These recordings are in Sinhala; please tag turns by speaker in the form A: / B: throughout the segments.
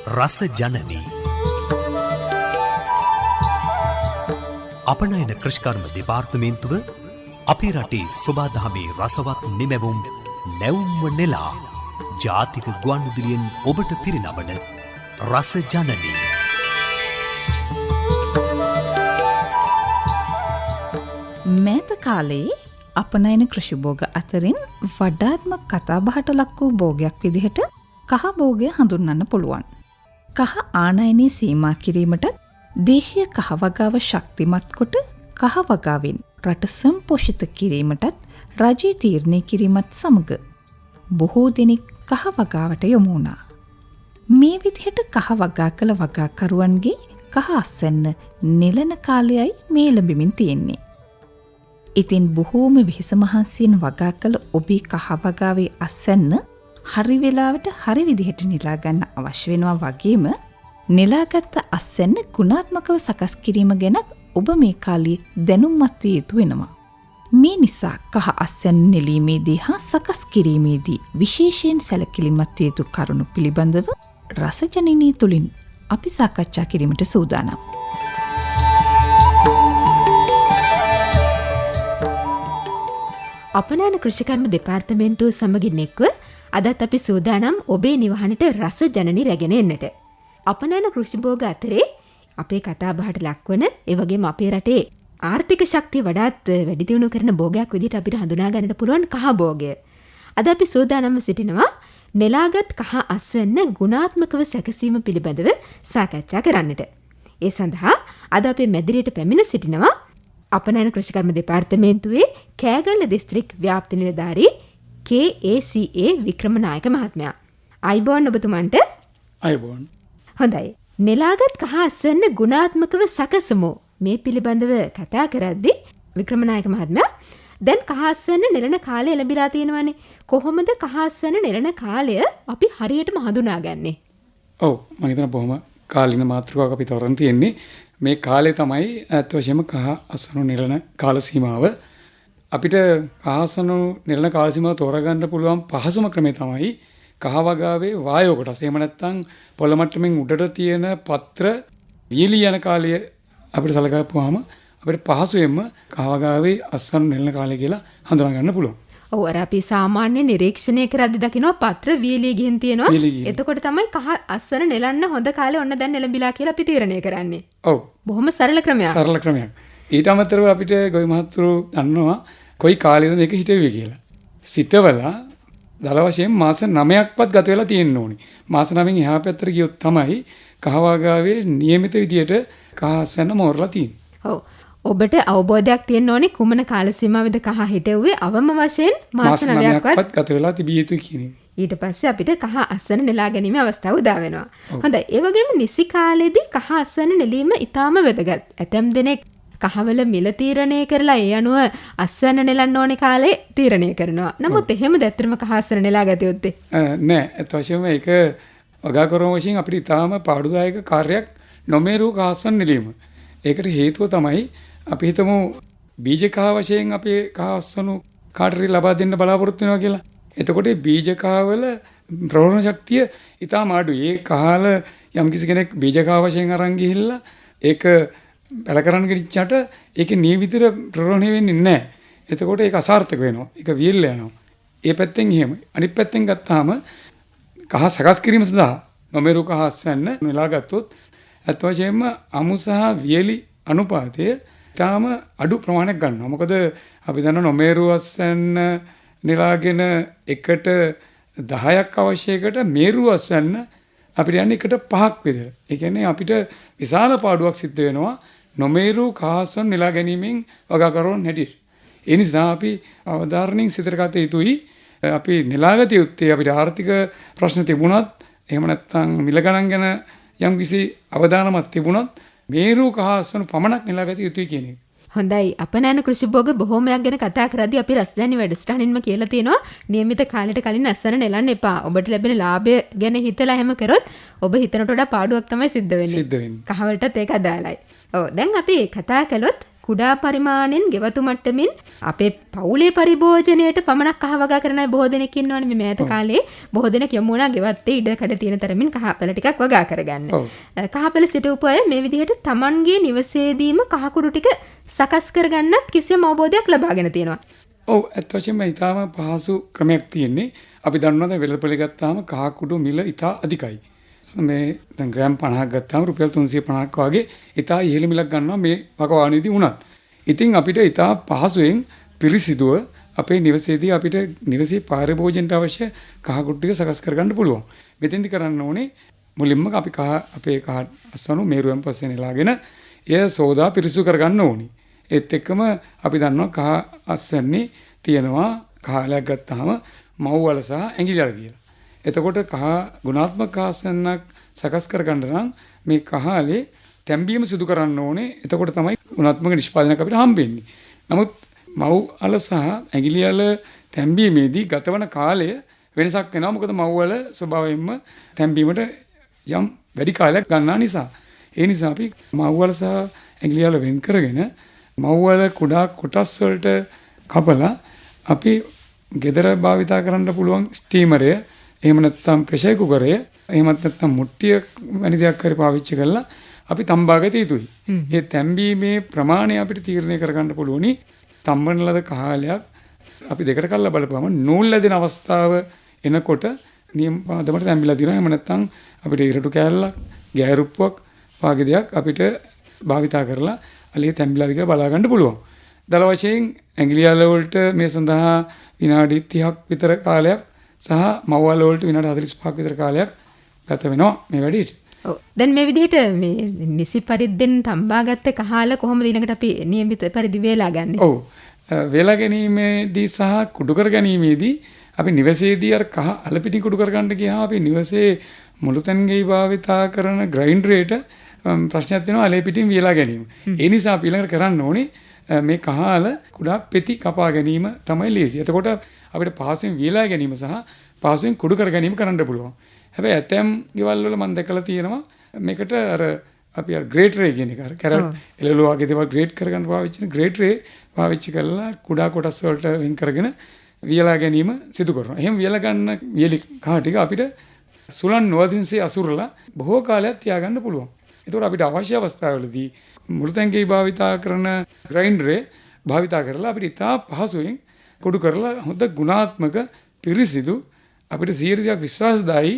A: රස ජනනී අපනයන කෘෂිකර්ම දෙපාර්තමේන්තුව අපේ රටේ සොබාදහමේ රසවත් නිමැවුම් නැවුම්ව නෙලා ජාතික ගුවන්විදුලියෙන් ඔබට පිරිනමන රස ජනනී.
B: මෑත කාලයේ අපනයන කෘෂි භෝග අතරින් වඩාත්ම කතාබහට ලක් වූ භෝගයක් විදිහට කහ භෝගය හඳුන්වන්න පුළුවන්. කහ ආනයනයේ සීමා කිරීමටත් දේශීය කහ වගාව ශක්තිමත් කොට කහ වගාවෙන් රට සම්පෝෂිත කිරීමටත් රජයේ තීරණය කිරීමත් සමග බොහෝ දෙනෙක් කහ වගාවට යොමු වුණා. මේ විදිහට කහ වගා කළ වගාකරුවන්ගේ කහ අස්වැන්න නෙළන කාලයයි මේ ලැබෙමින් තියෙන්නේ. ඉතින් බොහෝම වෙහෙස මහන්සියෙන් වගා කළ ඔබේ කහ වගාවේ අස්වැන්න හරි වෙලාවට හරි විදිහට නෙලා ගන්න අවශ්‍ය වෙනවා වගේම නෙලාගත්ත අස්වැන්න ගුණාත්මකව සකස් කිරීම ගැන ඔබ මේ කාලේ දැනුම්මත් විය යුතු වෙනවා. මේ නිසා කහ අස්වැන්න නෙලීමේදී හා සකස් කිරීමේදී විශේෂයෙන් සැලකිලිමත් විය යුතු කරුණු පිළිබඳව රසජනනී තුලින් අපි සාකච්ඡා කිරීමට සූදානම්.
C: අපනයන කෘෂිකර්ම දෙපාර්තමේන්තුව සමගින් එක්ව අදත් අපි සූදානම් ඔබේ නිවහනට රස ජනනී රැගෙන එන්නට. අපනයන කෘෂි භෝග අතරේ අපේ කතා බහට ලක්වන ඒ වගේම අපේ රටේ ආර්ථික ශක්තිය වඩාත් වැඩි දියුණු කරන භෝගයක් විදිහට අපිට හඳුනා ගන්නට පුළුවන් කහ භෝගය. අද අපි සූදානම්ව සිටිනවා නෙලාගත් කහ අස්වැන්න ගුණාත්මකව සැකසීම පිළිබඳව සාකච්ඡා කරන්නට. ඒ සඳහා අද අපේ මැදිරියට පැමිණ සිටිනවා අපනයන කෘෂිකර්ම දෙපාර්තමේන්තුවේ කෑගල්ල දිස්ත්‍රික් ව්‍යාප්ති නිලධාරී KACA වික්‍රමනායක මහත්මයා. අයිබෝන් ඔබතුමන්ට.
D: අයිබෝන්.
C: හොඳයි. නෙලාගත් කහ අස්වැන්න ගුණාත්මකව සකසමු මේ පිළිබඳව කතා කරද්දී වික්‍රමනායක මහත්මයා දැන් කහ අස්වැන්න නෙලන කාලය ලැබිලා තියෙනවානේ. කොහොමද කහ අස්වැන්න නෙලන කාලය අපි හරියටම හඳුනාගන්නේ?
D: ඔව් මම හිතන බොහොම කාලින මාතෘකාවක් අපි තෝරන් තියෙන්නේ. මේ කාලේ තමයි ඇත්ත වශයෙන්ම කහ අස්වැන්න නෙලන කාල සීමාව. අපිට කහ අස්වැන්න නෙලන කාල සීමාව තෝරගන්න පුළුවන් පහසුම ක්‍රමය තමයි කහ වගාවේ වායෝ කොටස. එහෙම නැත්නම් පොළ මට්ටමින් උඩට තියෙන පත්‍ර වියලි යන කාලය අපිට සලකපුවාම අපිට පහසුවෙන්ම කහ වගාවේ අස්වැන්න නෙලන කාලය කියලා හඳුනා ගන්න පුළුවන්.
C: ඔව් අර අපි සාමාන්‍ය නිරීක්ෂණය කරද්දී දකිනවා පත්‍ර වියලි ගිහින් තියෙනවා. එතකොට තමයි කහ අස්වැන්න නෙලන්න හොඳ කාලේ ඔන්න දැන් නෙලඹිලා කියලා අපි තීරණය කරන්නේ.
D: ඔව්.
C: බොහොම සරල ක්‍රමයක්.
D: සරල ක්‍රමයක්. ඊට අමතරව අපිට ගොවි මහත්තුරු දන්නවා කොයි කාලෙද මේක හිටෙවි කියලා. සිටවලා දල වශයෙන් මාස 9ක්වත් ගත වෙලා තියෙන්න ඕනේ. මාස 9න් එහා පැත්තට ගියොත් තමයි කහ වගාවේ નિયમિત විදියට කහ අස්වැන්න මෝරලා තියෙන්නේ.
C: ඔව්. ඔබට අවබෝධයක් තියෙන්න ඕනේ කුමන කාල සීමාවෙද කහ හිටෙව්වේ අවම වශයෙන් මාස 9ක්වත්
D: ගත වෙලා තිබිය යුතුයි කියන එක.
C: ඊට පස්සේ අපිට කහ අස්වැන්න නෙලා ගැනීම අවස්ථාව උදා වෙනවා. හොඳයි. ඒ වගේම නිසි කාලෙදී කහ අස්වැන්න නෙලීම ඉතාම වැදගත්. ඇතැම් දෙනෙක් කහවල මිල තීරණය කරලා ඒ අනුව අස්වැන්න නෙලන්න ඕනේ කාලේ තීරණය කරනවා. නමුත් එහෙමද ඇත්තටම කහ අස්වැන්න නෙලා ගත යුත්තේ?
D: නෑ. ඒත් වශයෙන්ම ඒක වගාකරුවන් වශයෙන් අපිට ඉතාම පාඩුදායක කාර්යයක් නොමේරු කහ අස්වැන්න නෙලීම. ඒකට හේතුව තමයි අපි හිතමු බීජ කහ වශයෙන් අපේ කහ අස්වැන්න කාටරි ලබා දෙන්න බලාපොරොත්තු වෙනවා කියලා. එතකොට බීජ කහවල ප්‍රෝහණ ශක්තිය ඉතාම අඩුයි. ඒ කහල යම්කිසි කෙනෙක් බීජ කහ වශයෙන් අරන් ගිහිල්ලා ඒක බැල කරන්න ගිහිච්චට ඒකේ නියමිත ප්‍රෝහණය වෙන්නේ නැහැ. එතකොට ඒක අසාර්ථක වෙනවා. ඒක වියල්ල යනවා. ඒ පැත්තෙන් එහෙම. අනිත් පැත්තෙන් ගත්තාම කහ සකස් කිරීම සඳහා නොමේරු කහ අස්වැන්න නෙලා ගත්තොත් අත් වශයෙන්ම අමු සහ වියලි අනුපාතය තාම අඩු ප්‍රමාණයක් ගන්නවා. මොකද අපි දන්නවා නොමේරු අස්වැන්න නෙලාගෙන එකට 10ක් අවශ්‍යයකට මේරු අස්වැන්න අපිට යන්නේ එකට 5ක් විතර. ඒ කියන්නේ අපිට විශාල පාඩුවක් සිද්ධ වෙනවා නොමේරු කහ අස්වැන්න නෙලා ගැනීමෙන් වගාකරුවන් හැටියට. ඒ නිසා අපි අවධාරණයෙන් සිතට ගත යුතුයි. අපි නෙලාගත යුත්තේ අපිට ආර්ථික ප්‍රශ්න තිබුණත් එහෙම නැත්නම් මිල ගණන් ගැන යම්කිසි අවධානමක් තිබුණත් මේරු කහ අස්වැන්න පමණක් නෙලාගත යුතුයි කියන එක.
C: හොඳයි. අපනයන කෘෂි භෝග බොහෝමයක් ගැන කතා කරද්දී අපි රසජනනී වැඩසටහනින්ම කියලා තියෙනවා નિયમિત කාලයට කලින් අස්වැන්න නෙලන්න එපා. ඔබට ලැබෙන ලාභය ගැන හිතලා එහෙම කරොත් ඔබ හිතනට වඩා පාඩුවක් තමයි සිද්ධ වෙන්නේ. කහවලටත් ඒක අදාළයි. ඔව් දැන් අපි කතා කළොත් කුඩා පරිමාණයෙන් ගෙවතු මට්ටමින් අපේ පවුලේ පරිභෝජනයට පමණක් කහ වගා කරන අය බොහෝ දෙනෙක් ඉන්නවනේ මේ මෑත කාලේ බොහෝ දෙනෙක් යමු වුණා ගෙවත්තේ ඉඩ කඩ තියෙන තරමින් කහපැල ටිකක් වගා කරගන්න. කහපැල සිටුපු අය මේ විදිහට තමන්ගේ නිවසේදීම කහකුඩු ටික සකස් කරගන්නත් කිසියම් අවබෝධයක් ලබාගෙන තියෙනවා.
D: ඔව් ඇත්ත වශයෙන්ම ඊටාම පහසු ක්‍රමයක් තියෙන්නේ. අපි දන්නවද වෙළඳපොලේ ගත්තාම කහකුඩු මිල ඉතා අධිකයි. මේ දැන් ග්‍රෑම් 50ක් ගත්තාම රුපියල් 350ක් වගේ ඉතා ඉහළ මිලක් ගන්නවා මේ වකවානුවේදී වුණත්. ඉතින් අපිට ඉතා පහසුවෙන් පිරිසිදුව අපේ නිවසේදී අපිට නිවසේ පාරිභෝජනයට අවශ්‍ය කහකුඩු ටික සකස් කරගන්න පුළුවන්. මෙතෙන්දි කරන්න ඕනේ මුලින්ම අපි අපේ කහ අස්වනු මේරුවෙන් පස්සේ නෙලාගෙන එය සෝදා පිරිසු කරගන්න ඕනේ. ඒත් එක්කම අපි දන්නවා කහ අස්වැන්නේ තියෙනවා කහලයක් ගත්තාම මව්වල සහ ඇඟිලිවල කියලා. එතකොට කහ ගුණාත්මක කහසන්නක් සකස් කරගන්න නම් මේ කහලේ තැම්බීම සිදු කරන්න ඕනේ. එතකොට තමයි ගුණාත්මක නිෂ්පාදනයක් අපිට හම්බෙන්නේ. නමුත් මව්වල සහ ඇඟිලිවල තැම්බීමේදී ගතවන කාලය වෙනසක් වෙනවා. මොකද මව්වල ස්වභාවයෙන්ම තැම්බීමට යම් වැඩි කාලයක් ගන්නා නිසා. ඒ නිසා අපි මව්වල සහ ඇඟිලිවල වෙන් කරගෙන මව්වල කුඩා කොටස් වලට කපලා අපි ගෙදර භාවිතා කරන්න පුළුවන් ස්ටීමරය එහෙම නැත්නම් ප්‍රෙෂර් කුකරය එහෙමත් නැත්නම් මුට්ටිය වැනි දෙයක් හරි පාවිච්චි කරලා අපි තම්බාගත යුතුයි. ඒ තැම්බීමේ ප්‍රමාණය අපිට තීරණය කරගන්න පුළුවනි. තම්බන ලද කහලයක් අපි දෙකට කල්ලා බලපුවම නූල් ඇදෙන අවස්ථාව එනකොට නියම පාදමට තැම්බිලා තියෙනවා. එහෙම නැත්නම් අපිට ඉරටු කෑල්ලක්, ගෑරුප්පුවක් වගේ දෙයක් අපිට භාවිතා කරලා අලිය තැම්බිලාද කියලා බලා ගන්න පුළුවන්. දල වශයෙන් ඇඟිලිවල වලට මේ සඳහා විනාඩි 30ක් විතර කාලයක් සහ මව්වල වලට විනාඩි 45ක් විතර කාලයක් ගත වෙනවා මේ වැඩේට.
C: ඔව්. දැන් මේ විදිහට මේ නිසි පරිද්දෙන් තම්බාගත්ත කහල කොහොමද ඊළඟට අපි නියමිත පරිදි වේලා ගන්නෙ?
D: ඔව්. වේලා ගැනීමේදී සහ කුඩු කර ගැනීමේදී අපි නිවසේදී අර කහ අලපිටින් කුඩු කර ගන්න ගියාම අපි නිවසේ මුළුතැන්ගෙයි භාවිතා කරන ග්‍රයින්ඩරේට ප්‍රශ්නයක් තියෙනවා අලේ පිටින් වියලා ගැනීම. ඒ නිසා අපි ඊළඟට කරන්න ඕනේ මේ කහල කුඩා පෙති කපා ගැනීම තමයි ලේසි. එතකොට අපිට පහසුවෙන් වියලා ගැනීම සහ පහසුවෙන් කුඩු කර ගැනීම කරන්න පුළුවන්. හැබැයි ඇතැම් ගෙවල් වල මම දැකලා තියෙනවා මේකට අර අපි අර ග්‍රේටරේ කියන එක අර කැරට් එළවලු වගේ දේවල් ග්‍රේට් කරගන්න පාවිච්චි කරන ග්‍රේටරේ පාවිච්චි කරලා කුඩා කොටස් වලට වෙන් කරගෙන වියලා ගැනීම සිදු කරනවා. එහෙම වියලා ගන්න වියලි කහ ටික අපිට සුලන් නොවදින්සේ අසුරලා බොහෝ කාලයක් තියාගන්න පුළුවන්. ඒතකොට අපිට අවශ්‍ය අවස්ථාවලදී මුළුතැන්ගේ භාවිතා කරන ග්‍රයින්ඩරේ භාවිතා කරලා අපිට ඉතා පහසුවෙන් කුඩු කරලා හොඳ ගුණාත්මක පිරිසිදු අපිට 100% විශ්වාසදායී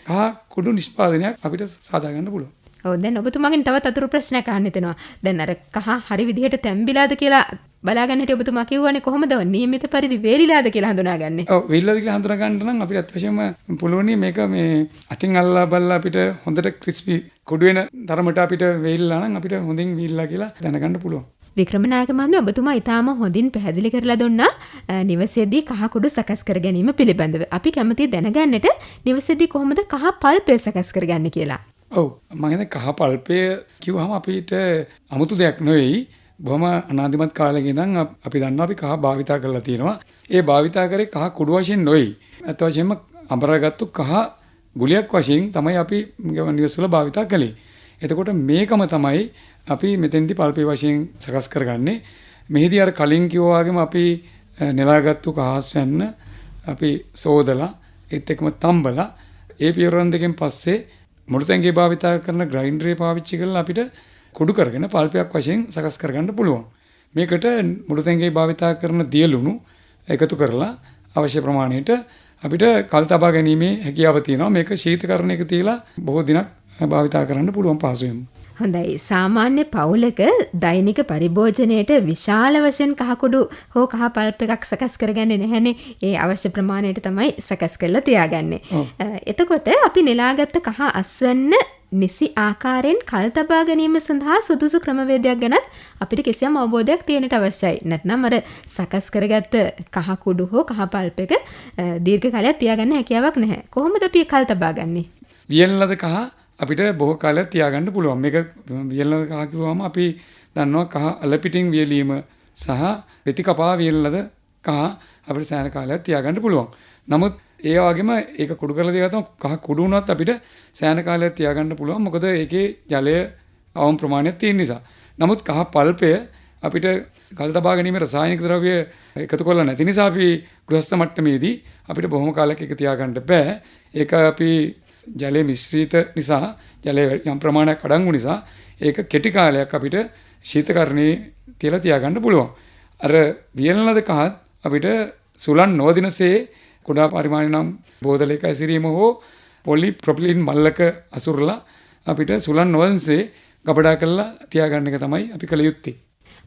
D: කහ කුඩු නිෂ්පාදනයක් අපිට සාදා ගන්න පුළුවන්.
C: ඔව් දැන් ඔබතුමාගෙන් තවත් අතුරු ප්‍රශ්නයක් අහන්න හිතෙනවා. දැන් අර කහ හරි විදිහට තැම්බිලාද කියලා බලාගන්න හිටිය ඔබතුමා කිව්වනේ කොහොමද නියමිත පරිදි වේලිලාද කියලා හඳුනාගන්නේ?
D: ඔව් වේලිලාද කියලා හඳුනා ගන්න නම් අපිට අත්‍යවශ්‍යම පුළුවන් මේක මේ අතින් අල්ලා බලලා අපිට හොඳට ක්‍රිස්පි කුඩු වෙන තරමට අපිට වේලිලා නම් අපිට හොඳින් වීල්ලා කියලා දැනගන්න පුළුවන්.
C: වික්‍රමනායක මහත්මයා ඔබතුමා ඊටාම හොඳින් පැහැදිලි කරලා දුන්නා නිවසේදී කහ කුඩු සකස් කර ගැනීම පිළිබඳව. අපි කැමතියි දැනගන්නට නිවසේදී කොහොමද කහ පල්පය සකස් කරගන්නේ කියලා.
D: ඔව් මම හිතන්නේ කහ පල්පය කිව්වම අපිට 아무තු දෙයක් නෙවෙයි. බොහොම අනාදිමත් කාලෙක ඉඳන් අපි දන්නවා අපි කහ භාවිතා කරලා තියෙනවා. ඒ භාවිතා කරේ කහ කුඩු වශයෙන් නෙවෙයි. අත් වශයෙන්ම අඹරගත්තු කහ ගුලියක් වශයෙන් තමයි අපි නිවසවල භාවිතා කළේ. එතකොට මේකම තමයි අපි මෙතෙන්දි පල්පේ වශයෙන් සකස් කරගන්නේ. මෙහිදී අර කලින් කිව්වා වගේම අපි නෙලාගත්තු කහස් වෙන්න අපි සෝදලා ඒත් එක්කම තම්බලා ඒ පියවරන් දෙකෙන් පස්සේ මුළුතැන්ගේ භාවිතා කරන ග්‍රයින්ඩරේ පාවිච්චි කරලා අපිට කුඩු කරගෙන පල්පයක් වශයෙන් සකස් කරගන්න පුළුවන්. මේකට මුළුතැන්ගේ භාවිතා කරන දියලුණු එකතු කරලා අවශ්‍ය ප්‍රමාණයට අපිට කල් තබා ගැනීමේ හැකියාව තියෙනවා. මේක ශීතකරණයක තියලා බොහෝ දිනක් භාවිතා කරන්න පුළුවන් පහසුවෙන්.
C: හොඳයි. සාමාන්‍ය පවුලක දෛනික පරිභෝජනයේට විශාල වශයෙන් කහකුඩු හෝ කහ පල්ප් එකක් සකස් කරගන්නේ නැහැනේ. ඒ අවශ්‍ය ප්‍රමාණයට තමයි සකස් කරලා තියාගන්නේ. එතකොට අපි නෙලාගත්ත කහ අස්වැන්න නිසි ආකාරයෙන් කල් තබා ගැනීම සඳහා සුදුසු ක්‍රමවේදයක් ගැන අපිට කිසියම් අවබෝධයක් තියෙන්නට අවශ්‍යයි. නැත්නම් අර සකස් කරගත්ත කහ කුඩු හෝ කහ පල්ප් එක දීර්ඝ කාලයක් තියාගන්න හැකියාවක් නැහැ. කොහොමද අපි කල් තබා ගන්නේ?
D: වියලනද කහ අපිට බොහෝ කාලයක් තියාගන්න පුළුවන්. මේක වියලනද කහ කිව්වම අපි දන්නවා කහ අලපිටින් වියලීම සහ වෙති කපා වියලනද කහ අපිට සෑහෙන කාලයක් තියාගන්න පුළුවන්. නමුත් ඒ වගේම ඒක කුඩු කරලා තියාගත්තම කහ කුඩු වුණත් අපිට සෑහෙන කාලයක් තියාගන්න පුළුවන්. මොකද ඒකේ ජලය අවම ප්‍රමාණයක් තියෙන නිසා. නමුත් කහ පල්පය අපිට කල් තබා ගැනීම රසායනික ද්‍රව්‍ය එකතු කරලා නැති නිසා අපි ගෘහස්ත මට්ටමේදී අපිට බොහොම කාලයක් එක තියාගන්න බෑ. ඒක අපි ජලයේ මිශ්‍රිත නිසා ජලයේ යම් ප්‍රමාණයක් අඩංගු නිසා ඒක කෙටි කාලයක් අපිට ශීතකරණයේ තියලා තියාගන්න පුළුවන්. අර වියලනද කහත් අපිට සුලන් නොවදිනසේ කුඩා පරිමාණ නම් බෝතලයක ඇසිරීම හෝ පොලි ප්‍රොපිලින් මල්ලක අසුරලා අපිට සුලන් නොවදිනසේ ගබඩා කරලා තියාගන්න එක තමයි අපි කළ යුත්තේ.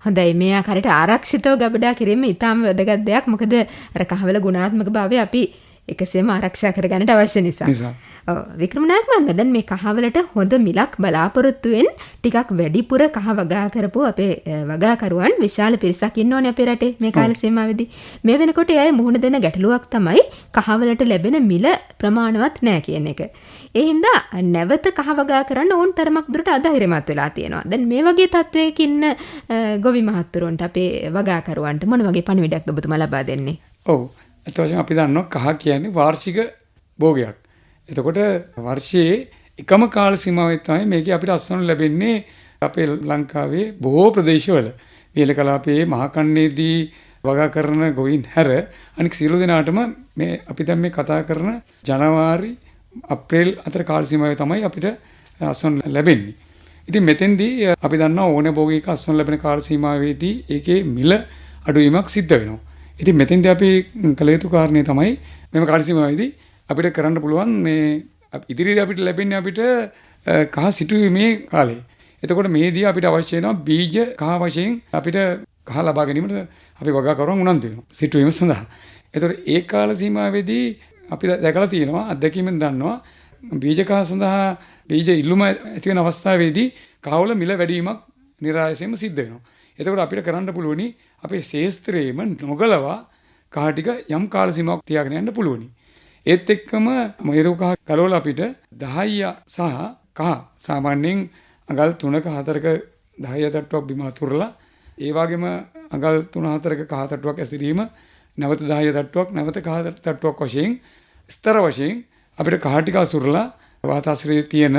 C: හොඳයි මේ ආකාරයට ආරක්ෂිතව ගබඩා කිරීම ඉතාම වැදගත් දෙයක්. මොකද අර කහවල ගුණාත්මක භාවය අපි එකසේම ආරක්ෂා කරගන්නට අවශ්‍ය නිසා. වික්‍රමනායක මම දැන් මේ කහවලට හොඳ මිලක් බලාපොරොත්තුෙන් ටිකක් වැඩිපුර කහ වගා කරපු අපේ වගාකරුවන් විශාල පිරිසක් ඉන්නෝනේ අපේ රටේ මේ කාල සීමාවෙදී. මේ වෙනකොට එයයි මුහුණ දෙන ගැටලුවක් තමයි කහවලට ලැබෙන මිල ප්‍රමාණවත් නැහැ කියන එක. ඒ හින්දා නැවත කහ වගා කරන්න ඕන තරමක් දුරට අධෛර්යමත් වෙලා තියෙනවා. දැන් මේ වගේ තත්වයක ඉන්න ගොවි මහත්තුරුන්ට අපේ වගාකරුවන්ට මොන වගේ පණිවිඩයක්ද ඔබතුමා ලබා දෙන්නේ?
D: ඔව්. ඒත් වශයෙන් අපි දන්නවා කහ කියන්නේ වාර්ෂික භෝගයක්. එතකොට වර්ෂයේ එකම කාල සීමාවෙත් තමයි මේකේ අපිට අස්වනු ලැබෙන්නේ අපේ ලංකාවේ බොහෝ ප්‍රදේශවල. වේල කලාපයේ මහකන්නේදී වගා කරන ගොවීන් හැර අනික සියලු දෙනාටම මේ අපි දැන් මේ කතා කරන ජනවාරි අප්‍රේල් අතර කාල සීමාවේ තමයි අපිට අස්වනු ලැබෙන්නේ. ඉතින් මෙතෙන්දී අපි දන්නවා ඕනේ භෝගික අස්වනු ලැබෙන කාල සීමාවේදී ඒකේ මිල අඩුවීමක් සිද්ධ වෙනවා. ඉතින් මෙතෙන්දී අපි කළ යුතු කාරණේ තමයි මෙම කාල සීමාවේදී අපිට කරන්න පුළුවන් මේ ඉදිරියේදී අපිට ලැබෙන්නේ අපිට කහ සිටුවීමේ කාලය. එතකොට මේදී අපිට අවශ්‍ය වෙනවා බීජ කහ වශයෙන් අපිට කහ ලබා ගැනීමට අපි වගාකරුවන් උනන්දු වෙනවා සිටුවීම සඳහා. එතකොට ඒ කාල සීමාවේදී අපි දැකලා තියෙනවා අත්දැකීමෙන් දන්නවා බීජ කහ සඳහා බීජ ඉල්ලුම ඇති වෙන අවස්ථාවේදී කහවල මිල වැඩිවීමක් નિરાයසයෙන්ම සිද්ධ වෙනවා. එතකොට අපිට කරන්න පුළුවනි අපේ ශේස්ත්‍රයේම නොගලවා කහ ටික යම් කාල සීමාවක් තියාගෙන යන්න පුළුවනි. ඒත් එක්කම මේරු කහ ගලවලා අපිට 10 සහ කහ සාමාන්‍යයෙන් අඟල් 3ක 4ක 10 තට්ටුවක් බිම අතුරලා ඒ වගේම අඟල් 3-4ක කහ තට්ටුවක් ඇසිරීම නැවත 10 තට්ටුවක් නැවත කහ තට්ටුවක් වශයෙන් ස්තර වශයෙන් අපිට කහ ටික අසුරලා වාතාශ්‍රයේ තියෙන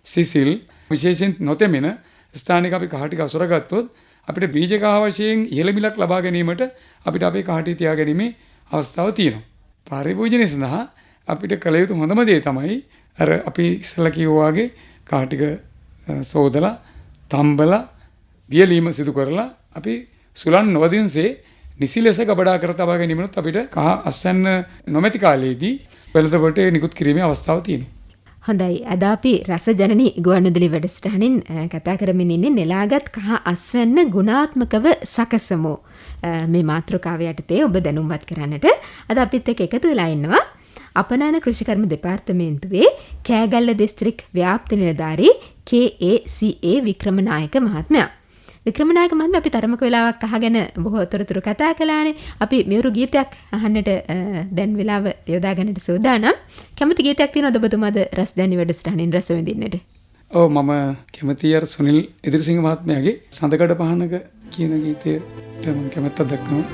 D: සිසිල් විශේෂයෙන් නොතෙමෙන ස්ථානික අපි කහ ටික අසුරගත්තොත් අපිට බීජ කහ වශයෙන් ඉහළ මිලක් ලබා ගැනීමට අපිට අපේ කහ ටික තියාගැනීමේ අවස්ථාව තියෙනවා. පරිභෝජනය සඳහා අපිට කළ යුතු හොඳම දේ තමයි අර අපි ඉස්සෙල්ලා කිව්වා වගේ කහ ටික සෝදලා තම්බලා වියලීම සිදු කරලා අපි සුලන් නොවදින්සේ නිසි ලෙස ගබඩා කර තබා ගැනීමනොත් අපිට කහ අස්වැන්න නොමැති කාලයේදී වෙළඳපොළට නිකුත් කිරීමේ අවස්ථාව තියෙනවා.
C: හොඳයි. අද අපි රසජනනී ගුවන්විදුලි වැඩසටහනින් කතා කරමින් ඉන්නේ නෙලාගත් කහ අස්වැන්න ගුණාත්මකව සකසමු. මේ මාතෘකාව යටතේ ඔබ දැනුම්වත් කරන්නට අද අපිත් එක්ක එකතු වෙලා ඉන්නවා අපනයන කෘෂිකර්ම දෙපාර්තමේන්තුවේ කෑගල්ල දිස්ත්‍රික් ව්‍යාප්ති නිලධාරී KACA වික්‍රමනායක මහත්මයා. වික්‍රමනායක මහත්මයා අපි තරමක වෙලාවක් අහගෙන බොහෝ තොරතුරු කතා කළානේ. අපි මියුරු ගීතයක් අහන්නට දැන් වෙලාව යොදා ගන්නට සූදානම්. කැමති ගීතයක් තියෙනවද ඔබතුමාද රසජනනී වැඩසටහනින් රස විඳින්නට?
D: ඔව් මම කැමතියි අර සුනිල් ඉදිරිසිංහ මහත්මයාගේ සඳකඩ පහනක කියන ගීතයට මම කැමැත්තක් දක්වනවා.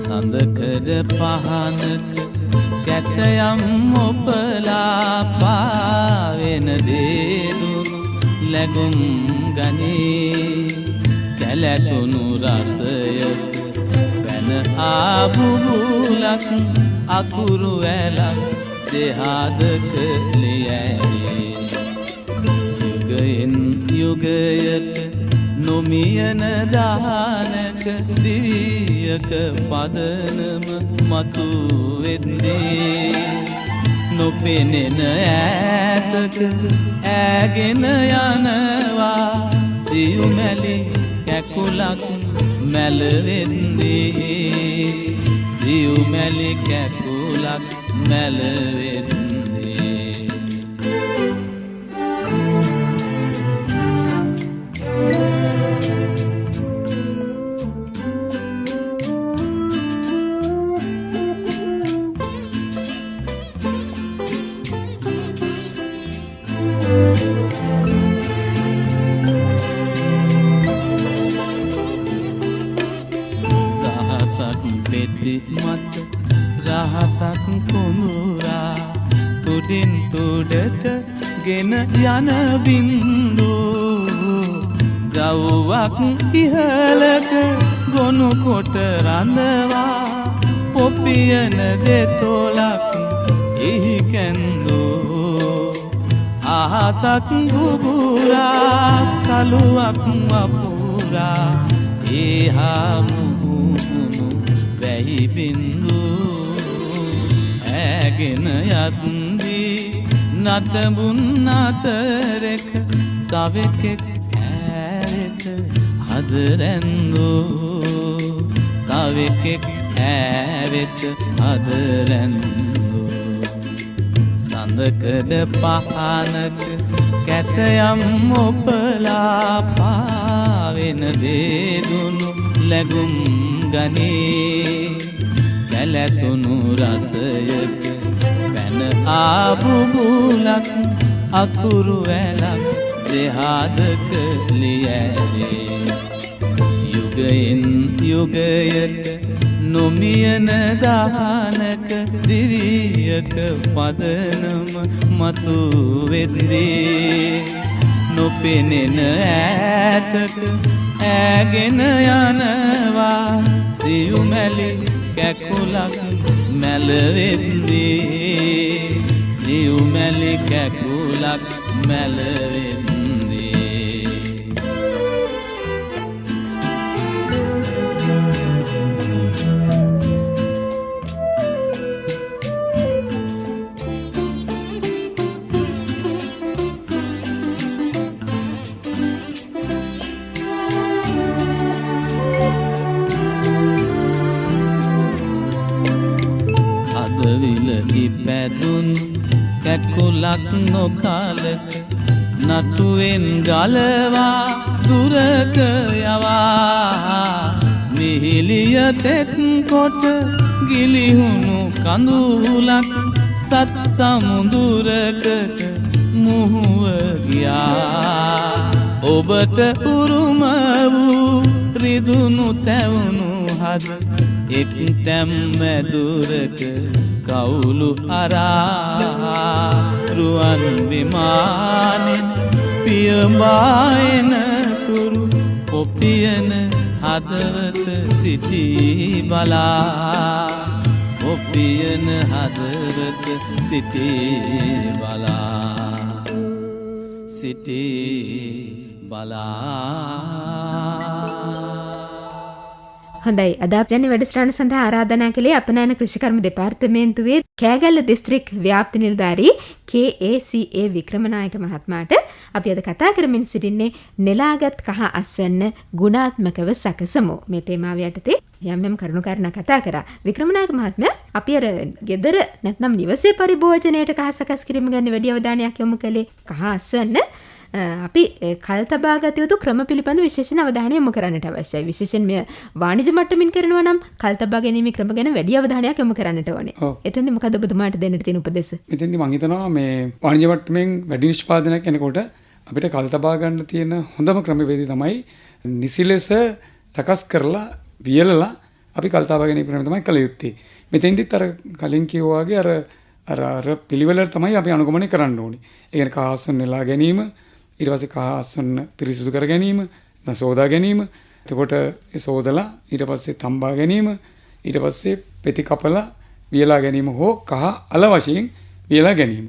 E: සඳකඩ පහනක කැටයම් ඔබලා පාවෙන දේදුණු ලැබුම් ගනී කැලැතුණු රසයට පැන ආබුබුලක් අකුරු ඇලක් දෙහාදක ලියැයි යුගයෙන් යුගයට නොමියන දානක දිවියක පදනම මතු වෙද්දී නොපෙනෙන ඈතක ඈගෙන යනවා සියුමැලි කැකුලක් මැලවෙද්දී සියුමැලි කැකුලක් මැලවෙද්දී මත රහසක් කුඳුරා තුඩින් තුඩට ගෙන යන බින්දු දව්වක් ඉහළක ගොනු කොට රඳවා පොපියන දෙතොලක් එහි කැන්දෝ අහසක් ගුගුරා කළුවක් වපුරා ඒහා මුහුණු වැහි බින්දු ඇගෙන යද්දී නටඹුන් අතරක තවෙකෙක් ඇවෙත හදරැන්දෝ තවෙකෙක් ඇවෙත හදරැන්දෝ සඳකඩ පහනක කැටයම් ඔපලා පාවෙන දේදුනු ලැගුම් ගනේ කැලැතුණු රසයක පැන ආබුබුලක් අකුරු වැලක් දෙහාදක ලියැවේ යුගයෙන් යුගයට නොමියන දානක දිවියක පදනම මතු වෙද්දී නොපෙනෙන ඈතක ඈගෙන යනවා සියුමැලි කැකුලක් මැලවෙද්දී සියුමැලි කැකුලක් මැලවෙද්දී පැදුන් කැටකුලක් නොකාලක නටුවෙන් ගලවා දුරක යවා මිහිලිය තෙත් කොට ගිලිහුණු කඳුලක් සත් සමුදුරකට මුහුව ගියා ඔබට උරුම වූ රිදුණු තැවුණු හද එක් තැම් මැදුරක කවුළු අරා රුවන් විමානෙන් පියඹායන තුරු ඔපියන හදවත සිටී බලා ඔපියන හදවත සිටී බලා සිටී බලා
C: හොඳයි අද අපජන්නේ වැඩසටහන සඳහා ආරාධනා කළේ අපනයන කෘෂිකර්ම දෙපාර්තමේන්තුවේ කෑගල්ල දිස්ත්‍රික් ව්‍යාප්ති නිලධාරී KACA වික්‍රමනායක මහත්මයාට අපි අද කතා කරමින් සිටින්නේ නෙලාගත් කහ අස්වැන්න ගුණාත්මකව සකසමු මේ තේමාව යටතේ යම් යම් කරුණු කාරණා කතා කරා වික්‍රමනායක මහත්මයා අපි අර ගෙදර නැත්නම් නිවසේ පරිභෝජනයට කහ සකස් කිරීම ගැන වැඩි අවධානයක් යොමු කළේ කහ අස්වැන්න අපි කල් තබා ගත යුතු ක්‍රම පිළිබඳ විශේෂණ අවධානය යොමු කරන්නට අවශ්‍යයි. විශේෂයෙන් මේ වාණිජ මට්ටමින් කරනවා නම් කල් තබා ගැනීමේ ක්‍රම ගැන වැඩි අවධානයක් යොමු කරන්නට ඕනේ. එතෙන්දී මොකද ඔබතුමාට දෙන්නට තියෙන උපදෙස්?
D: මෙතෙන්දී මම හිතනවා මේ වාණිජ මට්ටමින් වැඩි නිෂ්පාදනයක් එනකොට අපිට කල් තබා ගන්න තියෙන හොඳම ක්‍රමවේදය තමයි නිසි ලෙස සකස් කරලා වියලලා අපි කල් තබා ගැනීම ක්‍රමය තමයි කළ යුත්තේ. මෙතෙන්දිත් අර කලින් කිව්වා වගේ අර පිළිවෙල තමයි අපි අනුගමනය කරන්න ඕනේ. ඒ කියන්නේ කහ අස්වැන්න නෙලා ගැනීම ඊට පස්සේ කහ අස්වැන්න පිරිසිදු කර ගැනීම, නැත්නම් සෝදා ගැනීම. එතකොට ඒ සෝදලා ඊට පස්සේ තම්බා ගැනීම, ඊට පස්සේ පෙති කපලා වියලා ගැනීම හෝ කහ අල වශයෙන් වියලා ගැනීම.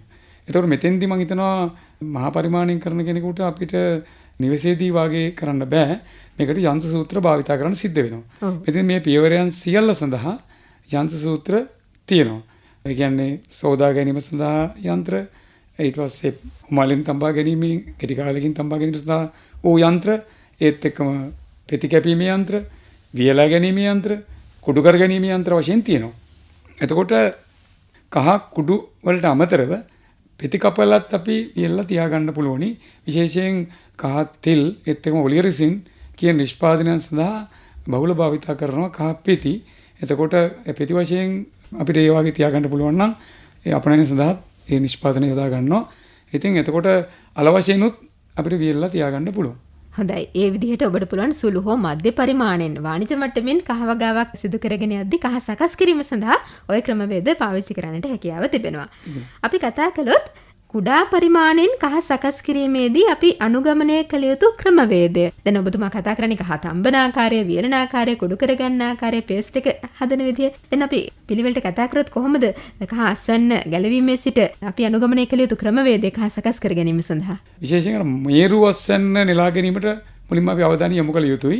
D: එතකොට මෙතෙන්දි මම හිතනවා මහා පරිමාණයෙන් කරන කෙනෙකුට අපිට නිවසේදී වාගේ කරන්න බෑ. මේකට යන්ත්‍ර සූත්‍ර භාවිතා කරන්න සිද්ධ වෙනවා. මෙතෙන් මේ පියවරයන් සියල්ල සඳහා යන්ත්‍ර සූත්‍ර තියෙනවා. ඒ කියන්නේ සෝදා ගැනීම සඳහා යන්ත්‍ර, ඊට පස්සේ හුමලෙන් තම්බා ගැනීම, කෙටි කාලෙකින් තම්බා ගැනීම සඳහා ඕ යන්ත්‍ර, ඒත් එක්කම පෙති කැපීමේ යන්ත්‍ර, වියලා ගැනීමේ යන්ත්‍ර, කුඩු කර ගැනීමේ යන්ත්‍ර වශයෙන් තියෙනවා. එතකොට කහ කුඩු වලට අමතරව පෙති කපලත් අපි වියලා තියාගන්න පුළුවනි. විශේෂයෙන් කහ තෙල් ඒත් එක්කම ඔලිය රිසින් කියන නිෂ්පාදනයන් සඳහා බහුල භාවිතා කරනවා කහ පෙති. එතකොට පෙති වශයෙන් අපිට ඒ වගේ තියාගන්න පුළුවන් නම් ඒ අපනයන සඳහා ඒ නිෂ්පාදනය යොදා ගන්නවා. ඉතින් එතකොට අල වශයෙන්ුත් අපිට වියලා තියාගන්න පුළුවන්.
C: හොඳයි. ඒ විදිහට ඔබට පුළුවන් සුළු හෝ මධ්‍ය පරිමාණයෙන් වාණිජ මට්ටමින් කහ වගාවක් සිදු කරගෙන යද්දී කහ සකස් කිරීම සඳහා ওই ක්‍රමවේද පාවිච්චි කරන්නට හැකියාව තිබෙනවා. අපි කතා කළොත් කුඩා පරිමාණයෙන් කහ සකස් කිරීමේදී අපි අනුගමනය කළ යුතු ක්‍රමවේදය. දැන් ඔබතුමා කතා කරන්නේ කහ තම්බනාකාරය, වියලනාකාරය, කුඩු කරගන්න ආකාරය, පේස්ට් එක හදන විදිය. දැන් අපි පිළිවෙලට කතා කරොත් කොහොමද කහ අස්වැන්න ගැලවීමේ සිට අපි අනුගමනය කළ යුතු ක්‍රමවේදය කහ සකස් කර ගැනීම සඳහා?
D: විශේෂයෙන් මේරු අස්වැන්න නෙලා ගැනීමට මුලින්ම අපි අවධානය යොමු කළ යුතුයි.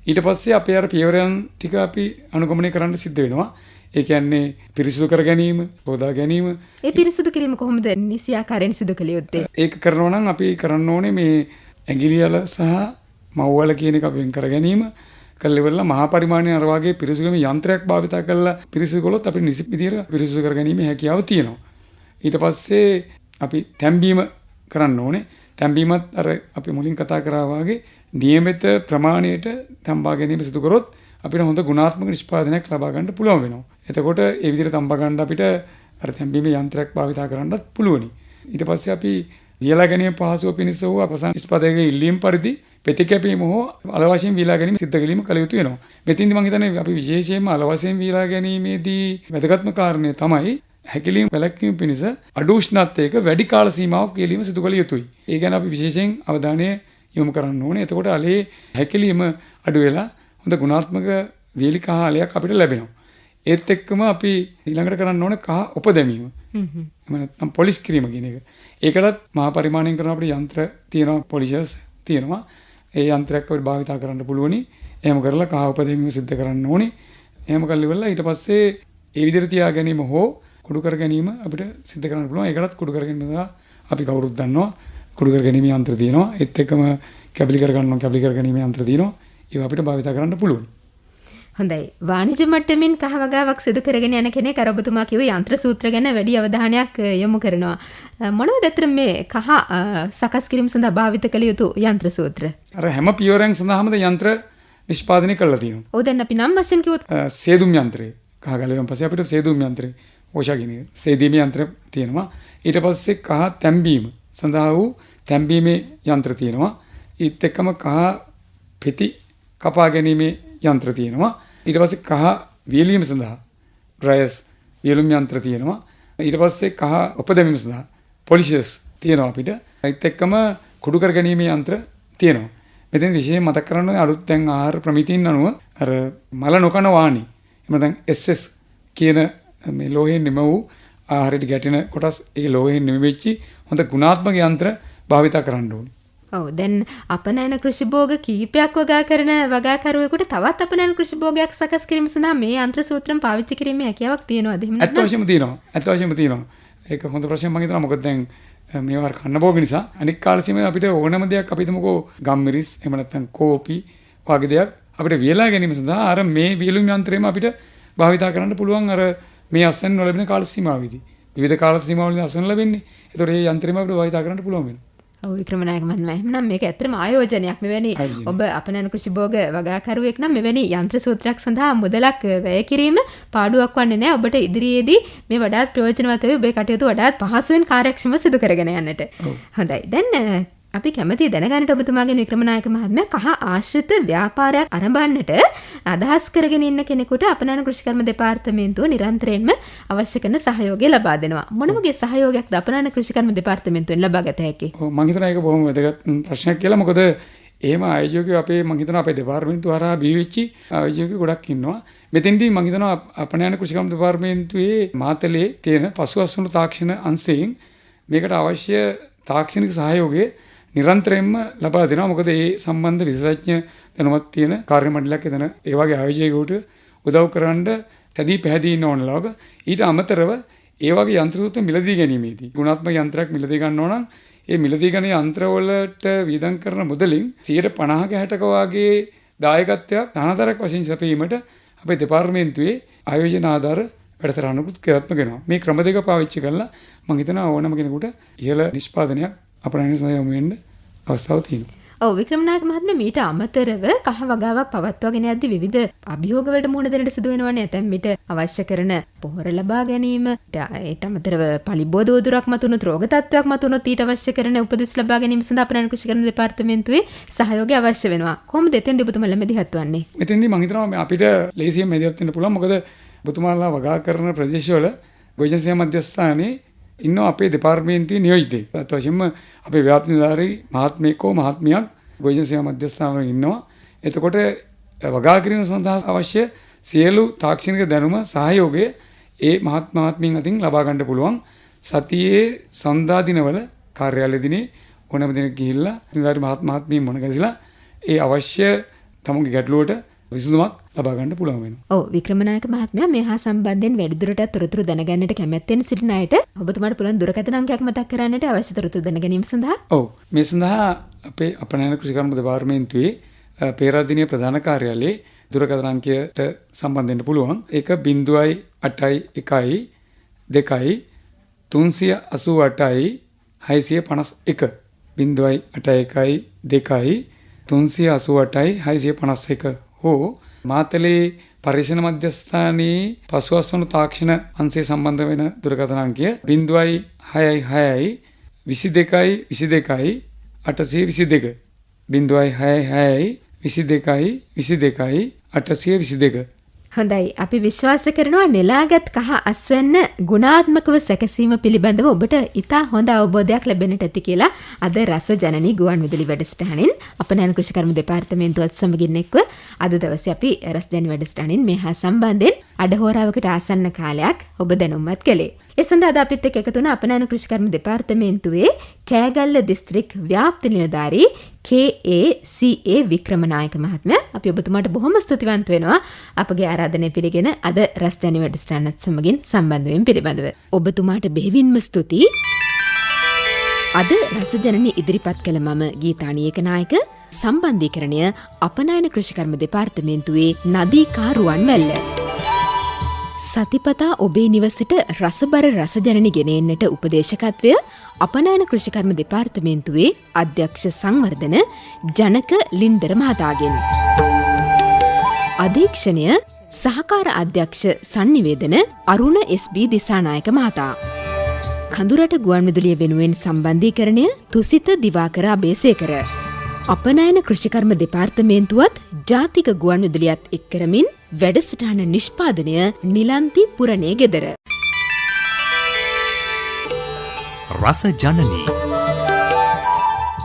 D: ඊට පස්සේ අපේ අර පියවරයන් ටික අපි අනුගමනය කරන්න සිද්ධ වෙනවා. ඒ කියන්නේ පිරිසිදු කර ගැනීම, හොදා ගැනීම.
C: ඒ පිරිසිදු කිරීම කොහොමද නිසි ආකාරයෙන් සිදු කළ යුත්තේ?
D: ඒක කරනවා නම් අපි කරන්න ඕනේ මේ ඇඟිලිවල සහ මව්වල කියන එක අපි වෙන් කර ගැනීම. කල්ලිවල මහා පරිමාණයේ අර වගේ පිරිසිදුකම යන්ත්‍රයක් භාවිත කරලා පිරිසිදු කළොත් අපිට නිසි විදියට පිරිසිදු කර ගැනීම හැකියාව තියෙනවා. ඊට පස්සේ අපි තැම්බීම කරන්න ඕනේ. තැම්බීමත් අර අපි මුලින් කතා කරා වගේ නියමිත ප්‍රමාණයට තම්බා ගැනීම සිදු කරොත් අපිට හොඳ ගුණාත්මක නිෂ්පාදනයක් ලබා ගන්න පුළුවන් වෙනවා. එතකොට ඒ විදිහට තම්බා ගන්න අපිට අර තැම්බීමේ යන්ත්‍රයක් භාවිත කරන්නත් පුළුවනි. ඊට පස්සේ අපි වියලා ගැනීම පහසුව පිණිස වූ අපසන් නිෂ්පාදකගේ ඉල්ලීම් පරිදි පෙති කැපීම හෝ අල වශයෙන් වියලා ගැනීම සිද්ධ කිරීම කළ යුතු වෙනවා. මෙතින්දි මම හිතන්නේ අපි විශේෂයෙන්ම අල වශයෙන් වියලා ගැනීමේදී වැදගත්ම කාරණය තමයි හැකිලීම වැළැක්වීම පිණිස අඩු උෂ්ණත්වයක වැඩි කාල සීමාවක් කියලීම සිදු කළ යුතුයි. ඒ ගැන අපි විශේෂයෙන් අවධානය යොමු කරන්න ඕනේ. එතකොට අලේ හැකිලීම අඩු වෙලා හොඳ ගුණාත්මක වේලි කහ අලයක් අපිට ලැබෙනවා. ඒත් එක්කම අපි ඊළඟට කරන්න ඕනේ කහ උපදැමීම. එහෙම නැත්නම් පොලිෂ් කිරීම කියන එක. ඒකටත් මහා පරිමාණයෙන් කරන අපිට යන්ත්‍ර තියෙනවා, පොලිෂර්ස් තියෙනවා. ඒ යන්ත්‍රයක් අපිට භාවිත කරන්න පුළුවනි. එහෙම කරලා කහ උපදැමීම සිද්ධ කරන්න ඕනේ. එහෙම කළා ඉවරලා ඊට පස්සේ ඒ විදිහට තියා ගැනීම හෝ කුඩු කර ගැනීම අපිට සිද්ධ කරන්න පුළුවන්. ඒකටත් කුඩු කර ගැනීම සඳහා අපි කවුරුත් දන්නවා කුඩු කර ගැනීම යන්ත්‍ර තියෙනවා. ඒත් එක්කම කැබලි කර ගන්නවා, කැබලි කර ගැනීම යන්ත්‍ර තියෙනවා. ඒවා අපිට භාවිත කරන්න පුළුවන්.
C: හොඳයි. වාණිජ්‍ය මට්ටමින් කහ වගාවක් සිදු කරගෙන යන කෙනෙක් අර ඔබතුමා කිව්ව යන්ත්‍ර සූත්‍ර ගැන වැඩි අවධානයක් යොමු කරනවා. මොනවද අතර මේ කහ සකස් කිරීම සඳහා භාවිත කළ යුතු යන්ත්‍ර සූත්‍ර?
D: අර හැම පියවරෙන් සඳහාම යන්ත්‍ර නිෂ්පාදනය කරලා තියෙනවා.
C: ඔව් දැන් අපි නම් වශයෙන් කිව්වොත්
D: සේදුම් යන්ත්‍රය. කහ ගැලවෙන් පස්සේ අපිට සේදුම් යන්ත්‍රය, ඕෂාගින සේදීමේ යන්ත්‍ර තියෙනවා. ඊට පස්සේ කහ තැම්බීම සඳහා වූ තැම්බීමේ යන්ත්‍ර තියෙනවා. ඊත් එක්කම කහ පෙති කපා ගැනීමේ යන්ත්‍ර තියෙනවා. ඊට පස්සේ කහ වියලීම සඳහා ඩ්‍රයර්ස් වියලුම් යන්ත්‍ර තියෙනවා. ඊට පස්සේ කහ උපදැමීම සඳහා පොලිෂර්ස් තියෙනවා අපිට. ඒත් එක්කම කුඩු කර ගැනීමේ යන්ත්‍ර තියෙනවා. මෙතෙන් විශේෂයෙන් මතක් කරන්න ඕනේ අලුත් දැන් ආහාර ප්‍රමිතීන් අනුව අර මල නොකන වාණි. එහෙම නැත්නම් SS කියන මේ ලෝහයෙන් නිම වූ ආහාරයට ගැටෙන කොටස් ඒ ලෝහයෙන් නිම වෙච්චි හොඳ ගුණාත්මක යන්ත්‍ර භාවිත කරන්න ඕනේ.
C: ඔව් දැන් අපනයන කෘෂි භෝග කීපයක් වගා කරන වගාකරුවෙකුට තවත් අපනයන කෘෂි භෝගයක් සකස් කිරීම සඳහා මේ යන්ත්‍ර සූත්‍රම් පාවිච්චි කිරීමේ හැකියාවක් තියෙනවද? එහෙම
D: නැත්නම් අත්‍යවශ්‍යම තියෙනවා. අත්‍යවශ්‍යම තියෙනවා. ඒක හොඳ ප්‍රශ්නයක් මම හිතනවා. මොකද දැන් මේවා කන්න භෝග නිසා අනික් කාල සීමාවේ අපිට ඕනම දෙයක් අපි හිතමුකෝ ගම්මිරිස් එහෙම නැත්නම් කෝපි වගේ දෙයක් අපිට වියලා ගැනීම සඳහා අර මේ වියලුම් යන්ත්‍රයම අපිට භාවිත කරන්න පුළුවන් අර මේ අස්වැන්න ලැබෙන කාල සීමාවෙදී. විවිධ කාල සීමාවලදී අස්වැන්න ලැබෙන්නේ. ඒතකොට මේ යන්ත්‍රයම අපිට භාවිත කරන්න පුළුවන් වෙනවා.
C: ඔව් වික්‍රමනායක මහත්මයා එහෙනම් මේක ඇත්තටම ආයෝජනයක්. මෙවැනි ඔබ අපනයන කෘෂි භෝග වගාකරුවෙක් නම් මෙවැනි යන්ත්‍ර සූත්‍රයක් සඳහා මුදලක් වැය කිරීම පාඩුවක් වන්නේ නැහැ. ඔබට ඉදිරියේදී මේ වඩාත් ප්‍රයෝජනවත් වේ. ඔබේ කටයුතු වඩාත් පහසුවෙන් කාර්යක්ෂමව සිදු කරගෙන යන්නට. හොඳයි. දැන් අපි කැමති දැනගන්නට ඔබතුමාගේ වික්‍රමනායක මහත්මයා කහ ආශ්‍රිත ව්‍යාපාරයක් ආරම්භන්නට අදහස් කරගෙන ඉන්න කෙනෙකුට අපනයන කෘෂිකර්ම දෙපාර්තමේන්තුව නිරන්තරයෙන්ම අවශ්‍ය කරන සහයෝගය ලබා දෙනවා. මොන වගේ සහයෝගයක්ද අපනයන කෘෂිකර්ම දෙපාර්තමේන්තුවෙන් ලබා ගත හැකි?
D: ඔව් මම හිතනවා ඒක බොහොම වැදගත් ප්‍රශ්නයක් කියලා. මොකද එහෙම ආයෝජකයෝ අපේ මම හිතනවා අපේ දෙපාර්තමේන්තුව හරහා බිහි වෙච්චි ආයෝජකයෝ ගොඩක් ඉන්නවා. මෙතෙන්දී මම හිතනවා අපනයන කෘෂිකර්ම දෙපාර්තමේන්තුවේ මාතලේ තියෙන පසුඅස්වනු තාක්ෂණ අංශයෙන් මේකට අවශ්‍ය තාක්ෂණික සහයෝගය නිරන්තරයෙන්ම ලබා දෙනවා. මොකද ඒ සම්බන්ධ විශේෂඥ දැනුමක් තියෙන කාර්ය මණ්ඩලයක් එතන ඒ වගේ ආයෝජකයෙකුට උදව් කරන්න තැදී පැහැදී ඉන්න ඕන ලාග. ඊට අමතරව ඒ වගේ යන්ත්‍ර සූත්‍ර මිලදී ගැනීමේදී ගුණාත්මක යන්ත්‍රයක් මිලදී ගන්න ඕන නම් ඒ මිලදී ගන්න යන්ත්‍ර වලට වියදම් කරන මුදලින් 50%ක 60ක වගේ දායකත්වයක් ධනතරක් වශයෙන් සැපීමට අපේ දෙපාර්තමේන්තුවේ ආයෝජන ආධාර වැඩසටහනකුත් ක්‍රියාත්මක වෙනවා. මේ ක්‍රම දෙක පාවිච්චි කරලා මම හිතනවා ඕනම කෙනෙකුට ඉහළ නිෂ්පාදනයක් අපරාණ්‍ය සහයෝගයෙන් වෙන්න අවස්ථාවක් තියෙනවා.
C: ඔව් වික්‍රමනායක මහත්මයා මීට අමතරව කහ වගාවක් පවත්වාගෙන යද්දී විවිධ අභියෝග වලට මුහුණ දෙන්නට සිදු වෙනවනේ. ඇතැම් විට අවශ්‍ය කරන පොහොර ලබා ගැනීම, ඊට අමතරව පලිබෝධ උදුරක් මතුනොත්, රෝග තත්ත්වයක් මතුනොත් ඊට අවශ්‍ය කරන උපදෙස් ලබා ගැනීම සඳහා අපනයන කෘෂිකර්ම දෙපාර්තමේන්තුවේ සහයෝගය අවශ්‍ය වෙනවා. කොහොමද එතෙන්දී ඔබතුමාලා මැදිහත් වන්නේ?
D: මෙතෙන්දී මම හිතනවා අපිට ලේසියෙන් මැදිහත් වෙන්න පුළුවන්. මොකද ඔබතුමාලා වගා කරන ප්‍රදේශවල ගොවිජන සේවා මධ්‍යස්ථානයේ ඉන්නවා අපේ දෙපාර්තමේන්තුවේ නියෝජිතයෙක්. ඒත් වශයෙන්ම අපේ ව්‍යාප්ති නිලධාරී මහත්මයෙක්ව මහත්මියක් ගොවිජන සේවා මධ්‍යස්ථානවල ඉන්නවා. එතකොට වගා කිරීම සඳහා අවශ්‍ය සියලු තාක්ෂණික දැනුම සහයෝගය ඒ මහත්මීන් අතින් ලබා ගන්න පුළුවන්. සතියේ සඳහා දිනවල කාර්යාලය දිනේ ඕනම දිනක ගිහිල්ලා නිලධාරී මහත්මීන් මොන ගැසිලා ඒ අවශ්‍ය තමුන්ගේ ගැටලුවට විසඳුමක් ලබා ගන්න පුළුවන් වෙනවා.
C: ඔව් වික්‍රමනායක මහත්මයා මේ හා සම්බන්ධයෙන් වැඩිදුරටත් තොරතුරු දැනගන්නට කැමැත්තෙන් සිටින අයට ඔබතුමාට පුළුවන් දුරකථන අංකයක් මතක් කරන්නට අවශ්‍ය තොරතුරු දැන ගැනීම සඳහා.
D: ඔව් මේ සඳහා අපේ අපනයන කෘෂිකර්ම දෙපාර්තමේන්තුවේ පේරාදෙණිය ප්‍රධාන කාර්යාලයේ දුරකථන අංකයට සම්බන්ධ වෙන්න පුළුවන්. ඒක 0.81 2 388 651 0.81 2 388 651 හෝ මාතලේ පරිශන මධ්‍යස්ථානයේ පසුවස්වනු තාක්ෂණ අංශය සම්බන්ධ වෙන දුරකථන අංකය 0.66 22 22 822 0.66 22 22 822.
C: හොඳයි අපි විශ්වාස කරනවා නෙලාගත් කහ අස්වැන්න ගුණාත්මකව සැකසීම පිළිබඳව ඔබට ඉතා හොඳ අවබෝධයක් ලැබෙන්නට ඇති කියලා අද රස ජනනී ගුවන් විදුලි වැඩසටහනින් අපනයන කෘෂිකර්ම දෙපාර්තමේන්තුවත් සමගින් එක්ව අද දවසේ අපි රස ජනනී වැඩසටහනින් මේ හා සම්බන්ධයෙන් අඩහෝරාවකට ආසන්න කාලයක් ඔබ දැනුම්වත් කළේ. ඒ සඳහා අද අපිත් එක්ක එකතු වුණ අපනයන කෘෂිකර්ම දෙපාර්තමේන්තුවේ කෑගල්ල දිස්ත්‍රික් ව්‍යාප්ති නිලධාරී KACA වික්‍රමනායක මහත්මයා. අපි ඔබතුමාට බොහොම ස්තුතිවන්ත වෙනවා අපගේ ආරාධනය පිළිගෙන අද රස ජනනී වැඩසටහනත් සමගින් සම්බන්ධ වීම පිළිබඳව. ඔබතුමාට බෙහෙවින්ම ස්තුතියි. අද රස ජනනී ඉදිරිපත් කළ මම ගීතානීයක නායක සම්බන්ධීකරණය අපනයන කෘෂිකර්ම දෙපාර්තමේන්තුවේ නදීකා රුවන්වැල්ල. සතිපතා ඔබේ නිවසට රසබර රස ජනනී ගෙන එන්නට උපදේශකත්වය අපනයන කෘෂිකර්ම දෙපාර්තමේන්තුවේ අධ්‍යක්ෂ සංවර්ධන ජනක ලින්දර මහතාගෙන්. අධීක්ෂණය සහකාර අධ්‍යක්ෂ සංනිවේදන අරුණ SB දිසානායක මහතා. කඳුරට ගුවන් විදුලිය වෙනුවෙන් සම්බන්ධීකරණය තුසිත දිවාකර අබේසේකර. අපනයන කෘෂිකර්ම දෙපාර්තමේන්තුවත් ජාතික ගුවන් විදුලියත් එක් කරමින් වැඩසටහන නිෂ්පාදනය නිලන්ති පුරණේ ගෙදර.
A: රස ජනනී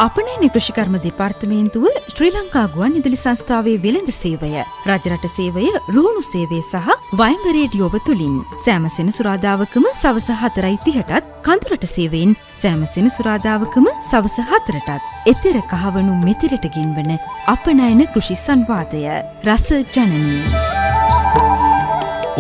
B: අපනයන කෘෂිකර්ම දෙපාර්තමේන්තුව ශ්‍රී ලංකා ගුවන් විදුලි සංස්ථාවේ වෙළඳ සේවය, රජරට සේවය, රුහුණු සේවය සහ වයිඹ රේඩියෝව තුලින් සෑම සෙනසුරාදාවකම සවස 4:30ටත් කඳුරට සේවයෙන් සෑම සෙනසුරාදාවකම සවස 4ටත් එතෙර කහවණු මෙතිරට ගෙන්වන අපනයන කෘෂි සංවාදය රස ජනනී.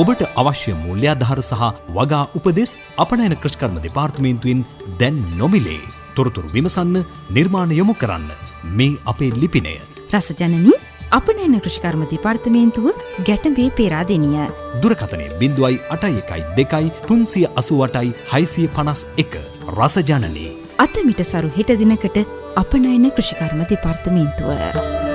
A: ඔබට අවශ්‍ය මූල්‍යාධාර සහ වගා උපදෙස් අපනයන කෘෂිකර්ම දෙපාර්තමේන්තුවෙන් දැන් නොමිලේ. තොරතුරු විමසන්න, නිර්මාණ යොමු කරන්න මේ අපේ ලිපිනය.
B: රස ජනනී අපනයන කෘෂිකර්ම දෙපාර්තමේන්තුව ගැටඹේ පේරාදෙණිය.
A: දුරකථනය 0.81 2 388 651 රස ජනනී.
B: අතමිට සරු හෙට දිනකට අපනයන කෘෂිකර්ම දෙපාර්තමේන්තුව.